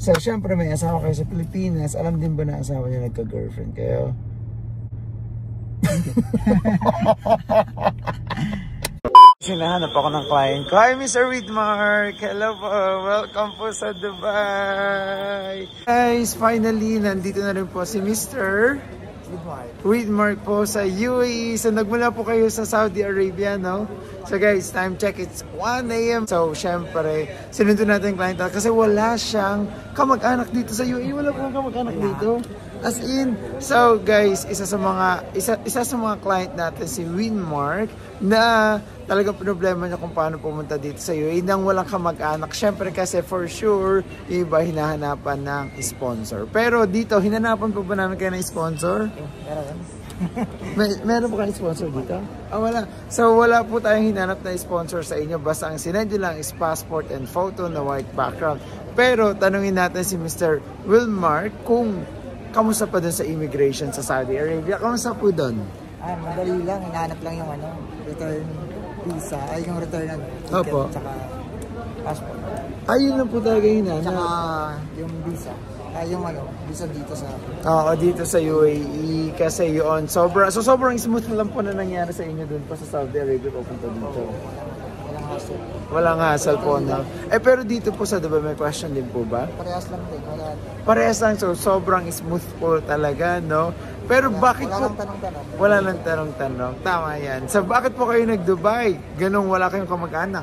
So, syempre may asawa kayo sa Pilipinas. Alam din ba na asawa niya nagka-girlfriend kayo? Sinahanap ako ng client ko. Hi, Mr. Widmark! Hello po! Welcome po sa Dubai! Guys, finally, nandito na rin po si Mr. Widmark po sa UAE. So, nagmula po kayo sa Saudi Arabia, no? So guys, time check, it's 1 AM. So, syempre, sinundo natin yung client kasi wala siyang kamag-anak dito sa UAE. Wala pong kamag-anak dito. As in, so guys, isa sa mga client natin si Widmark na talagang problema niya kung paano pumunta dito sa UAE nang walang kamag-anak. Syempre kasi for sure, yung iba hinahanapan ng sponsor. Pero dito, hinanapan po ba namin kayo ng sponsor? Meron po kayong sponsor dito? Wala. So wala po tayong hinanap na sponsor sa inyo. Basta ang sinend nyo lang is passport and photo na white background. Pero tanungin natin si Mr. Widmark kung kamusta pa dun sa immigration sa Saudi Arabia. Kamusta po dun? Madali lang. Hinahanap lang yung return visa. Ay, yung return ticket. Opo. Tsaka passport. Ayun lang po talaga hinanap. Tsaka yung visa. Yung visa dito sa... Oo, dito sa UAE. Kasi yun, sobrang smooth lang po na nangyari sa inyo dun pa sa Saudi Arabia pupunta dito. Walang hassle. Walang hassle po na. Pero dito po sa Dubai, may question din po ba? Parehas lang din. Parehas lang. So, sobrang smooth po talaga, no? Pero bakit po... Wala lang tanong-tanong. Wala lang tanong-tanong. Tama yan. So, bakit po kayo nag-Dubai? Ganong wala kayong kamag-anak?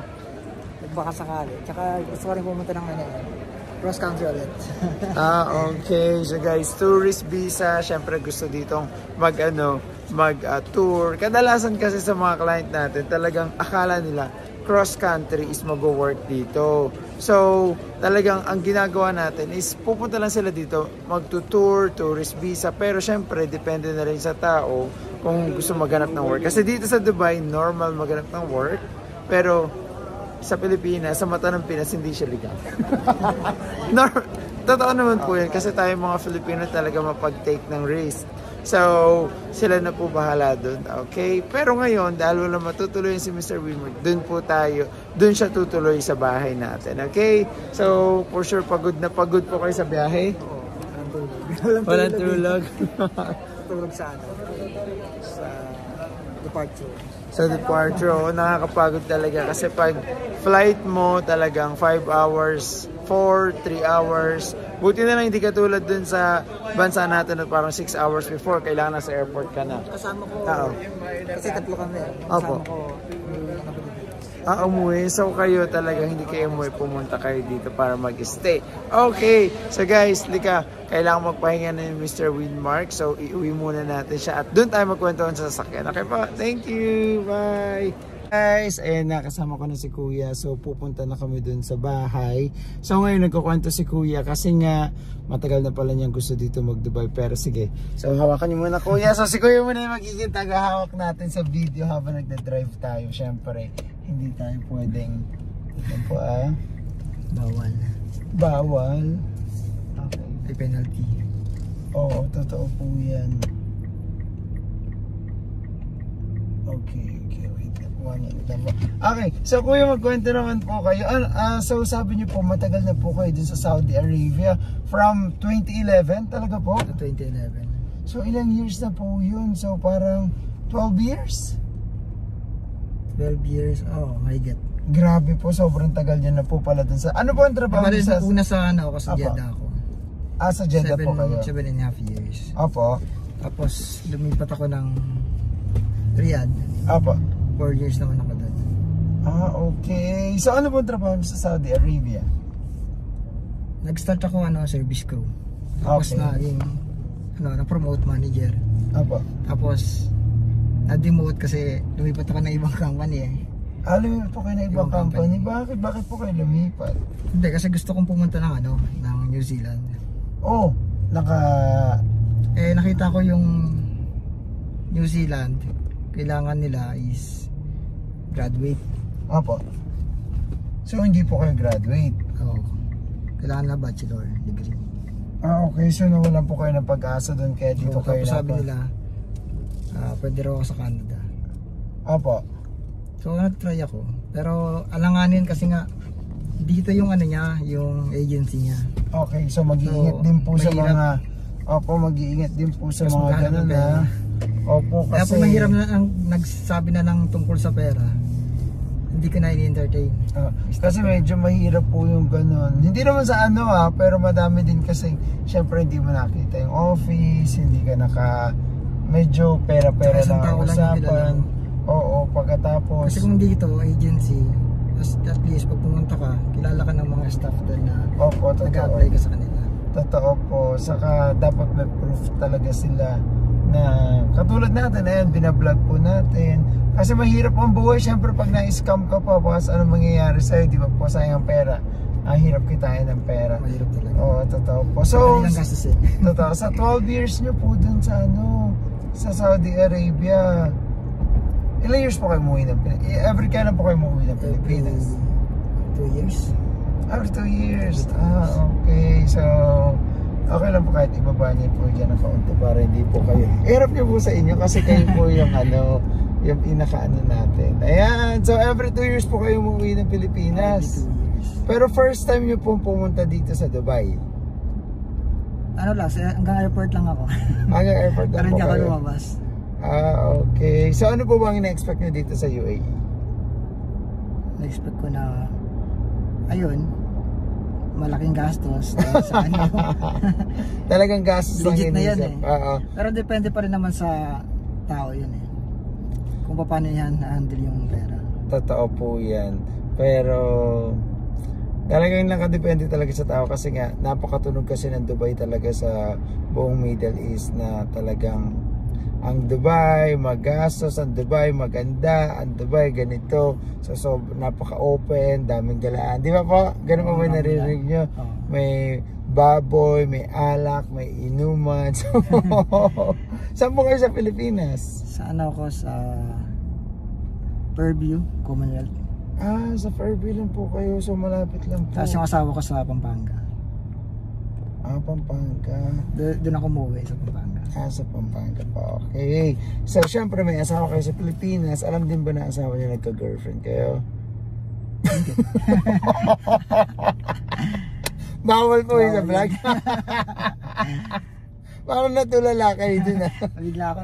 Baka sakali. Tsaka gusto ko rin pumunta ng cross country ulit. Okay. So guys, tourist visa, syempre gusto ditong mag-tour. Kadalasan kasi sa mga client natin, talagang akala nila cross country is mag-work dito. So, talagang ang ginagawa natin is pupunta lang sila dito, mag-tour, tourist visa. Pero syempre, depende na rin sa tao kung gusto maghanap ng work. Kasi dito sa Dubai, normal maghanap ng work. Pero sa Pilipinas, sa mata ng Pinas, hindi siya legal. Totoo naman po yan kasi tayo mga Filipino talaga mapag-take ng risk. So, sila na po bahala dun. Okay? Pero ngayon, dahil wala matutuloy si Mr. Widmark, dun siya tutuloy sa bahay natin. Okay? So, for sure, pagod na pagod po kayo sa biyahe? Walang tulog. Tulog sa departure. Sa departure, nakakapagod talaga kasi pag flight mo talagang 5 hours, 3 hours. Buti na lang hindi ka tulad dun sa bansa natin na parang 6 hours before, kailangan nasa airport ka na. Kasama ko, kasi tatlo kami. Opo. Kasama ko, umuwi. So kayo talaga hindi kayo umuwi, pumunta kayo dito para mag-stay. Okay, so guys, kailangan magpahinga na yung Mr. Widmark. So iuwi muna natin siya at doon tayo magkwentuhan sa sasakyan. Okay po, thank you, bye! Guys, ayan na, kasama ko na si Kuya. So pupunta na kami dun sa bahay. So ngayon nagkukwento si Kuya kasi nga matagal na pala niyang gusto dito mag-Dubai. Pero sige, so hawakan niyo muna Kuya. So si Kuya muna yung magiging tagahawak natin sa video habang nagda-drive tayo. Syempre, hindi tayo pwedeng bawal. okay. May penalty. Oo, totoo po yan. Okay, wait. Okay, so Kuya, magkwento naman po kayo. So sabi niyo po matagal na po kayo dun sa Saudi Arabia from 2011 talaga po? 2011. So ilang years na po yun? So parang 12 years? 12 years, my God. Grabe po, sobrang tagal niya na po pala dun sa... Ano po ang trabaho niyo sa... Una sa ako sa Jeddah ako. Sa Jeddah po kayo? 7.5 years. Opo. Tapos lumipat ako ng Riyadh. Opo. 4 years naman ako doon. Okay. So ano po ang trabaho niyo sa Saudi Arabia? Nag-start ako service crew. Tapos naging na-promote manager. Opo. Tapos na-demote kasi lumipat ako ng ibang company Lumipat po kayo ng ibang company? Bakit po kayo lumipat? Hindi, kasi gusto kong pumunta ng New Zealand. Nakita ko yung New Zealand, kailangan nila is graduate. Opo. So hindi po kayo graduate? Oo. Kailangan na bachelor degree. Okay. So nawalan po kayo ng pag-asa doon kaya dito kayo sabi nila, pwede raw ako sa Canada. Opo. So nag-try ako. Pero alanganin kasi nga dito yung yung agency niya. Okay, so mag-iingat din po sa mga... Opo, mag-iingat din po sa mga ganun na... Opo, kasi... Kaya po mahirap na ang nagsabi na ng tungkol sa pera. Hindi ka na i-entertain. Kasi medyo mahirap po yung ganun. Hindi naman sa ano pero madami din kasi syempre hindi mo nakita yung office, hindi ka medyo pera-pera lang ang usapan. Oo, pagkatapos... Kasi kung dito, agency, at least pag pumunta ka, kilala ka ng mga staff doon na nag-apply ka sa kanila. Totoo po. Saka dapat may proof talaga sila na katulad natin, ayan, binablog po natin. Kasi mahirap ang buhay, syempre pag na-scam ka pa, baka anong mangyayari sa'yo, di ba po, sayang pera. Ang hirap kitain ng pera. Mahirap talaga. Oo, totoo po. So, totoo, sa 12 years nyo po dun sa sa Saudi Arabia, ilang years po kayo umuwi ng Pilipinas? Every kailan po kayo umuwi ng Pilipinas? 2 years. Every 2 years. Okay. So, okay lang po kahit ibaba niyo po dyan ang kaunti para hindi po kayo. Hirap niyo po sa inyo kasi kayo po yung yung pinaka-ano natin. Ayan. So, every 2 years po kayo umuwi ng Pilipinas. Pero first time niyo po pumunta dito sa Dubai? Ano lang, hanggang airport lang ako. Hanggang airport lang po kayo? Pero hindi ako lumabas. Okay. So, ano po bang ina-expect niyo dito sa UAE? Na-expect ko na, ayun, malaking gastos sa ano. Talagang gastos lang legit na yan Pero depende pa rin naman sa tao yun kung paano yan na-handle yung pera. Totoo po yan. Pero talagang nakadepende talaga sa tao kasi nga napakatunog kasi ng Dubai talaga sa buong Middle East na talagang ang Dubai magastos, ang Dubai maganda, ang Dubai ganito, so napaka-open, daming galaan, di ba po? Ganun pa ba naririnig nyo? May baboy, may alak, may inuman. So, saan po kayo sa Pilipinas? Sa sa Fairview, Commonwealth. Sa Fairview lang po kayo, so malapit lang po. Tapos yung asawa ko sa Pampanga. Pampanga. Doon ako umuwi sa Pampanga. Sa Pampanga pa. Okay. So, syempre may asawa kayo sa Pilipinas. Alam din ba na asawa niya nagka-girlfriend kayo? Bawal po yung sa vlog. Parang natulala kayo dun Bigla ako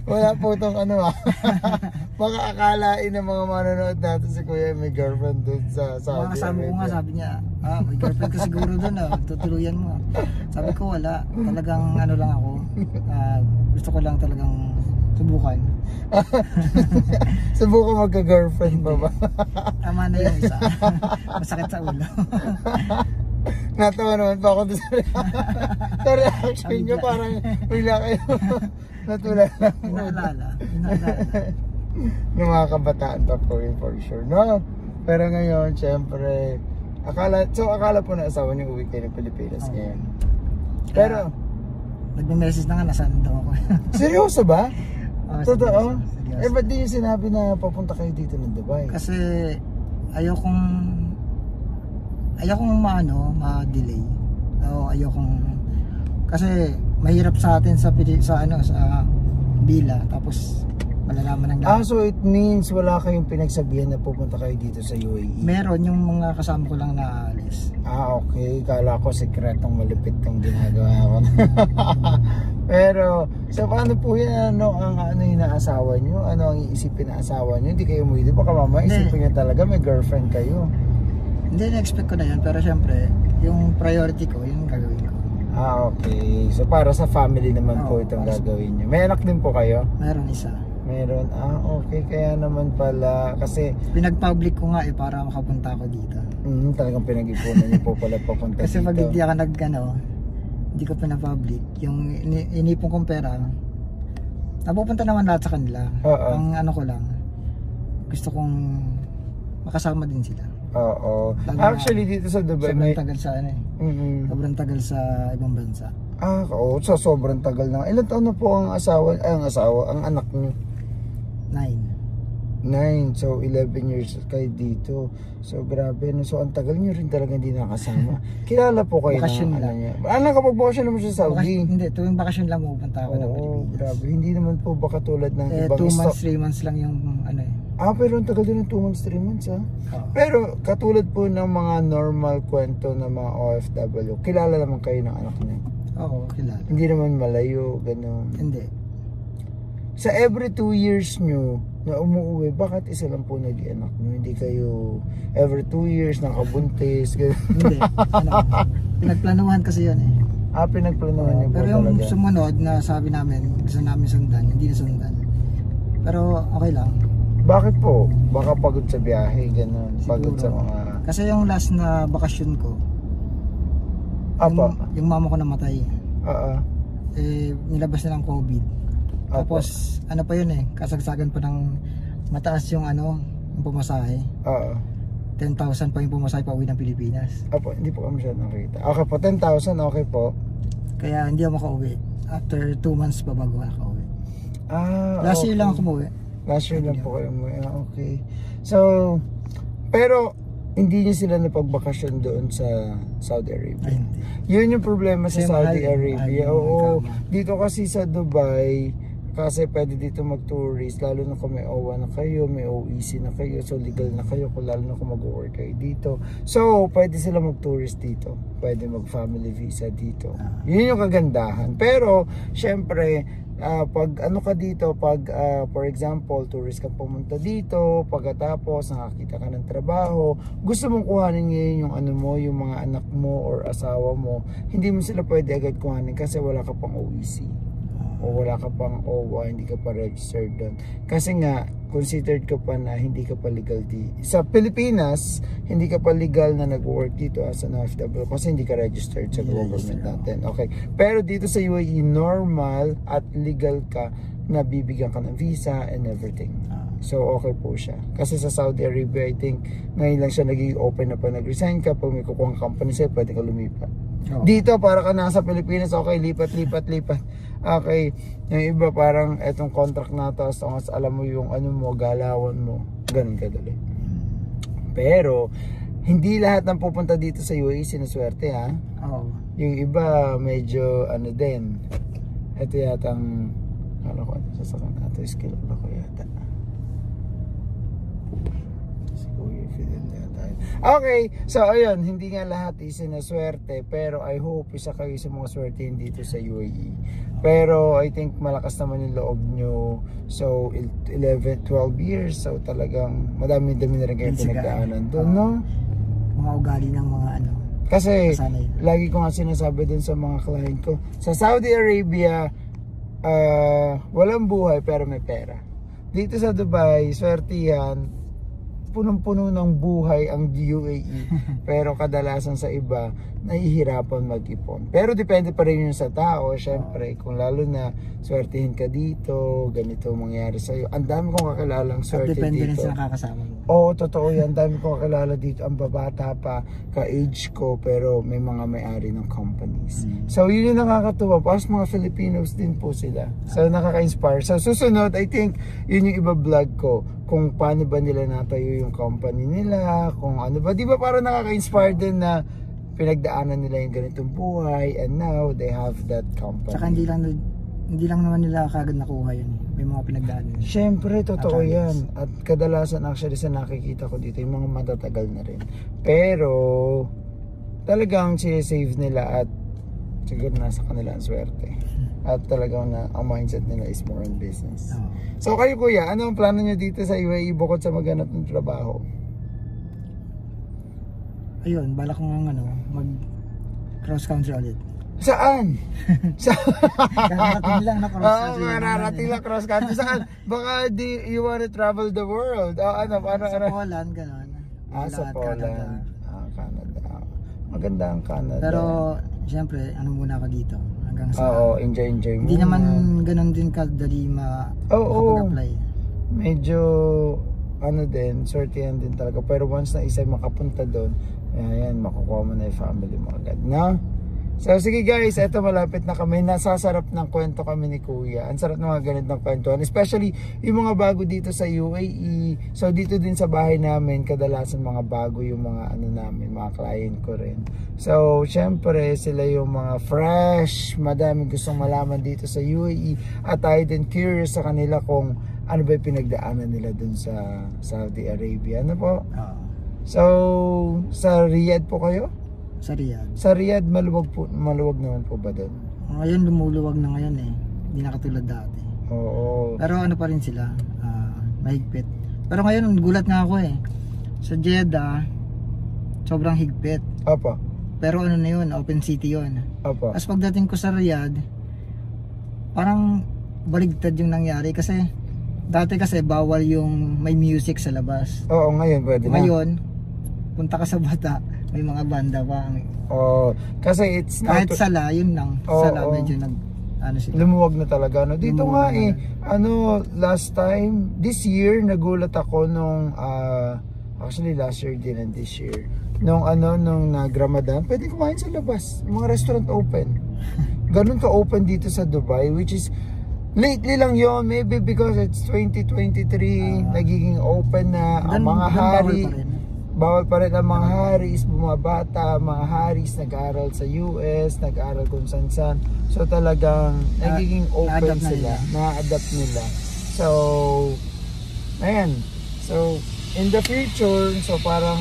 wala po itong baka akalain ng mga manonood natin si Kuya may girlfriend dun sa Saudi Arabia. Kasama ko nga, sabi niya, may girlfriend ka siguro dun tutuluyan mo. Sabi ko wala, talagang lang ako, gusto ko lang talagang subukan. Subukan magka-girlfriend pa ba? Tama na yung isa. Masakit sa ulo. Natawa naman pa ako sa reaction nyo, parang bigla kayo natulala. Inaalala. Yung mga kabataan pa po yun for sure, no? Pero ngayon, syempre, akala po na asawa niyo uwi kayo ng Pilipinas ngayon. Pero, nagme-message na nga, nasaan daw ako. Seryoso ba? Totoo? Seryoso. Ba't di yung sinabi na papunta kayo dito ng Dubai? Kasi, ayokong ma-delay. Kasi mahirap sa atin sa bila, tapos malalaman ng lahat. So it means wala kayong pinagsabihan na pupunta kayo dito sa UAE? Meron, yung mga kasama ko lang na aalis. Okay. Kala ko sekretong malupit tong ginagawa ko. Pero, so paano po yan? Ang inaasawa nyo? Ano ang iisipin na asawa nyo? Hindi kayo umuwi. Baka mamaya isipin nyo talaga may girlfriend kayo. Hindi, na-expect ko na yan. Pero syempre, yung priority ko, yung gagawin ko. Okay. So para sa family naman po itong gagawin nyo. May anak din po kayo? Meron isa. Meron? Okay. Kaya naman pala. Kasi pinag-public ko nga para makapunta ako dito. Talagang pinag-ipunan nyo po pala papunta kasi dito. Kasi pag hindi ako hindi ko pina-public. Yung inipon kong pera, napupunta naman lahat sa kanila. Ang ko lang, gusto kong makasama din sila. Actually dito sa Dubai sobrang tagal sa sobrang tagal sa ibang bansa. So sobrang tagal na. Ilan taon na po ang anak niyo? 9. 9. So 11 years kayo dito. So grabe, no? So ang tagal nyo rin talaga hindi nakasama. Kilala po kayo Bakasyon ng ano lang. niya. Nakapag-bakasyon naman siya sa Saudi. Hindi, tuwing bakasyon lang pupunta ako ng Oo, Pilipinas. grabe. Hindi naman po ba katulad ng ibang 2 months, 3 months lang yung ano eh. Pero ang tagal din ng 2 months, 3 months ha. Oo. Pero katulad po ng mga normal kwento ng mga OFW, kilala naman kayo ng anak niya. Oo, kilala. Hindi naman malayo, gano'n. Hindi. Sa every 2 years nyo na umuwi, bakit isa lang po nag-anak nyo? Hindi kayo every 2 years nakabuntis, gano'n. Hindi. Pinagplanuhan kasi yan eh. Pinagplanuhan nyo po Pero yung talaga. sumunod na sabi namin, gusto namin sundan, hindi na sundan. Pero okay lang. Bakit po? Baka pagod sa biyahe, gano'n. Pagod sa Siguro. mga... Kasi yung last na bakasyon ko, Apa? yung mama ko namatay. Nilabas na ng COVID. Apa. Tapos ano pa yun eh, kasagsagan pa ng mataas yung yung pumasahe. 10,000 pa yung pumasahe pa uwi ng Pilipinas. Hindi po kami siya nakita. Okay po, 10,000, okay po. Kaya hindi ako makauwi. After 2 months pa bago ako nakauwi. Last Okay. year lang ako umuwi. Last year lang po kayo mo. Okay. So, pero hindi niyo sila napagbakasyon doon sa Saudi Arabia. Ay, hindi. Yun yung problema sa Kasi Saudi mahal, Arabia. mahal yung Oo. kama. Dito kasi sa Dubai, kasi pwede dito mag-tourist, lalo na kung may OWA na kayo, may OEC na kayo, so legal na kayo, kung lalo na kung mag-work kayo dito. So, pwede sila mag-tourist dito. Pwede mag-family visa dito. Yun yung kagandahan. Pero, syempre, pag ano ka dito, for example, tourist ka pumunta dito, pagkatapos nakakita ka ng trabaho, gusto mong kuhanin ngayon yung ano mo, yung mga anak mo or asawa mo, hindi mo sila pwede agad kuhanin kasi wala ka pang OEC o wala ka pang OWA, hindi ka pa registered doon. Kasi nga, considered ka pa na hindi ka pa legal sa Pilipinas, hindi ka pa legal na nag-work dito as an OFW kasi hindi ka registered sa government natin. Okay. Pero dito sa UAE, normal at legal ka na bibigyan ka ng visa and everything. So, okay po siya. Kasi sa Saudi Arabia, I think, ngayon lang siya naging open na pa nag-resign ka. Pag may kukuha company sa'yo, pwede ka lumipat. Dito, para ka nasa Pilipinas, okay, lipat. Okay, yung iba parang etong contract na to, as long as alam mo yung ano mo, galawan mo, ganun kadali. Pero, hindi lahat ng pupunta dito sa UAE sinuswerte ha. Yung iba, medyo ano din. Ito yatang, ano ko, sasakan natin, skill ko yata. Okay, so ayun, hindi nga lahat isinaswerte, pero I hope isa kayo sa mga swerte dito sa UAE. Pero I think malakas naman yung loob nyo. So 11, 12 years, so talagang madami-dami na rin kayo pinagdaanan doon, no? Mga ugali ng mga ano. Kasi Masanay. lagi ko nga sinasabi din sa mga client ko, sa Saudi Arabia, walang buhay pero may pera. Dito sa Dubai, swerte yan, punong-puno ng buhay ang UAE. Pero kadalasan sa iba, nahihirapan mag-ipon. Pero depende pa rin yun sa tao, syempre. Kung lalo na swertihin ka dito, ganito mangyari sa'yo. Ang dami kong kakilalang swerte Depende dito. rin sa nakakasama mo. Oo, totoo yan. Ang dami kong kakilala dito. Ang babata pa, ka-age ko, pero may mga may-ari ng companies. So, yun yung nakakatuwa. Pas mga Filipinos din po sila. So, nakaka-inspire. So, susunod, I think, yun yung iba-vlog ko. Kung paano ba nila natayo yung company nila, kung ano ba. Di ba parang nakaka-inspire din na pinagdaanan nila yung ganitong buhay and now they have that company. Tsaka hindi lang naman nila kagad nakuha yun. May mga pinagdaanan. Siyempre, totoo yan. At kadalasan actually sa nakikita ko dito, yung mga matatagal na rin. Pero, talagang save nila at siguro nasa kanila ang swerte. At talagang ang mindset nila is more on business. So kayo kuya, ano ang plano nyo dito sa UAE bukod sa maghanap ng trabaho? Ayun, balak ko nga mag cross country ulit. Saan? Kararating lang na cross country. Mararating lang cross country. Saan? Baka you wanna travel the world? Paano? Sa Poland, gano'n. Sa Poland. Canada. Maganda ang Canada. Pero, siyempre, muna ako dito. Hanggang sa... enjoy mo. Hindi naman gano'n din kadali makapag-apply. Medyo, din, sortihan din talaga. Pero once na isa makapunta doon, ayan, makukuha mo na yung family mo agad. No? So sige guys, eto malapit na kami. Nasasarap ng kwento kami ni Kuya. Ang sarap ng mga ganitong kwentuhan. Especially yung mga bago dito sa UAE. So dito din sa bahay namin, kadalasan mga bago yung mga ano namin, mga client ko rin. So syempre sila yung mga fresh, madaming gustong malaman dito sa UAE. At tayo din curious sa kanila kung ano ba yung pinagdaanan nila dun sa Saudi Arabia. Ano po? So sa Riyadh po kayo? Sa Riyadh. Sa Riyadh, maluwag naman po ba doon? Ngayon lumuluwag na ngayon eh. Hindi na katulad dati. Oo. Pero ano pa rin sila, mahigpit. Pero ngayon gulat nga ako eh. Sa Jeddah, sobrang higpit. Opo. Pero ano na yun, open city yun. Opo. Tapos pagdating ko sa Riyadh, parang baligtad yung nangyari kasi dati kasi bawal yung may music sa labas. Oo, ngayon pwede na. Ngayon, punta ka sa Bata, may mga banda pa. Oo, kasi it's kahit sala, yun lang. Sala medyo ano sila. Lumuwag na talaga. No? Dito lumuwag nga last time, this year, nagulat ako nung, actually last year din and this year. Nung nag-Ramadan, pwede kumain sa labas. Mga restaurant open. Ganun ka-open dito sa Dubai, which is, lately lang yon, maybe because it's 2023, nagiging open na ang mga hari. Bawal pa rin ang mga haris, bumabata, mga haris nag-aaral sa US, nag-aaral kung saan-saan. So talagang nagiging open sila, na-adapt nila. So, ayan. So, in the future, so parang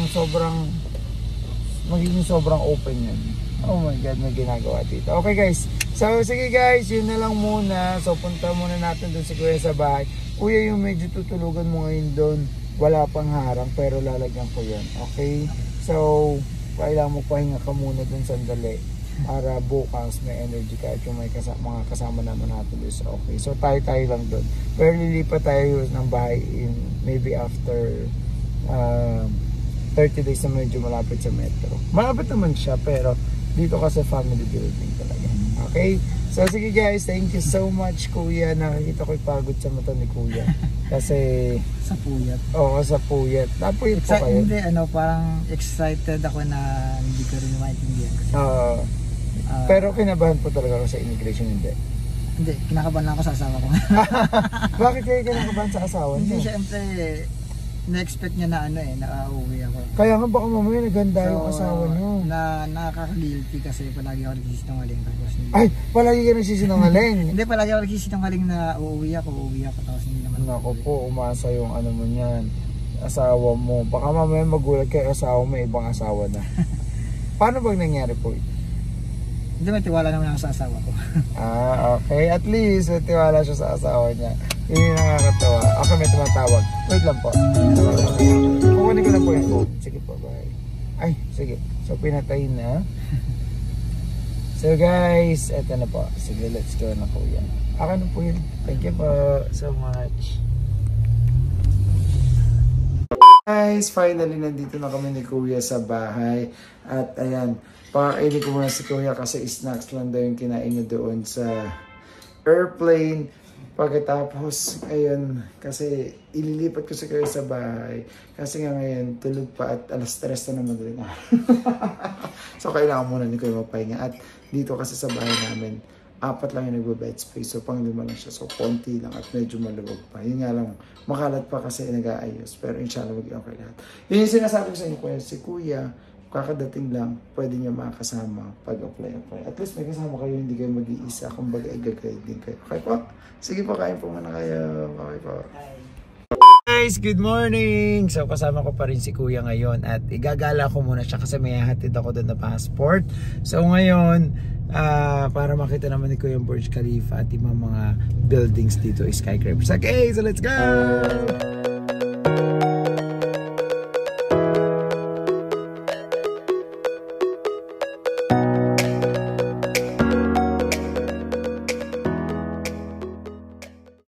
magiging sobrang open yan. Oh my God, may ginagawa dito. Okay guys, so sige guys, yun na lang muna. So punta muna natin dun si Kuya sa bahay. Kuya, yung medyo tutulugan mo ngayon dun, wala pang harang pero lalagyan ko yan. Okay? So, kailangan mo pahinga ka muna dun sandali para bukas may energy ka at yung may mga kasama naman natin dun. So, okay. So, tayo lang dun. Pero lilipat tayo ng bahay in maybe after 30 days na medyo malapit sa metro. Malapit naman siya pero dito kasi family building talaga. Okay? So sige guys, thank you so much Kuya. Nakikita ko yung pagod sa mata ni Kuya. Kasi sa puyat. Oo, sa puyat. Napuyat po kayo? Hindi, parang excited ako na hindi ko rin maintindihan. Pero kinabahan po talaga ako sa immigration, hindi? Hindi, kinakabahan lang ako sa asawa ko. Bakit kayo kinakabahan sa asawa niyo? Hindi, syempre na-expect niya na uuwi ako. Kaya nga baka mamaya naganda yung asawa niyo. Nakaka-guilty kasi palagi ako nagsisinungaling. Ay, palagi ka nagsisinungaling? Hindi, palagi ako nagsisinungaling na uuwi ako tapos hindi naman. Nako po, umasa yung ano mo niyan, asawa mo. Baka mamaya magulat kayo asawa mo, ibang asawa na. Paano bang nangyari po ito? Hindi, may tiwala naman ako sa asawa ko. Okay. At least may tiwala siya sa asawa niya. Yun yung nakakatawa. Okay, may tumatawag. Wait lang po. Kukunin ko lang po yung phone. Sige po, bye. Ay, sige. So, pinatay na. So, guys, eto na po. Sige, let's go na po yan. Akin na po yun. Thank you po so much. Guys, finally nandito na kami ni Kuya sa bahay. At ayan, pakainin ko muna si Kuya kasi snacks lang daw yung kinain niya doon sa airplane. Pagkatapos, ayun, kasi ililipat ko si Kuya sa bahay. Kasi nga ngayon, tulog pa at alas 3 na naman din. So, kailangan muna ni Kuya mapahinga. At dito kasi sa bahay namin, 4 lang yung nagbe-bed space. So, pang 5 lang siya. So, konti lang at medyo maluwag pa. Yun nga lang, makalat pa kasi nag-aayos. Pero inshallah, magiging okay lahat. Yun yung sinasabi ko sa inyo, Kuya. Si Kuya, kakadating lang, pwede niya makasama pag-apply. At least may kasama kayo, hindi kayo mag-iisa. Kumbaga, i-guide din kayo. Okay po? Sige po, kain po muna kayo. Okay po. Guys, good morning! So, kasama ko pa rin si Kuya ngayon at igagala ko muna siya kasi may hatid ako doon na passport. So, ngayon, para makita naman ni Kuya yung Burj Khalifa at yung mga buildings dito, skyscrapers. Okay, so let's go!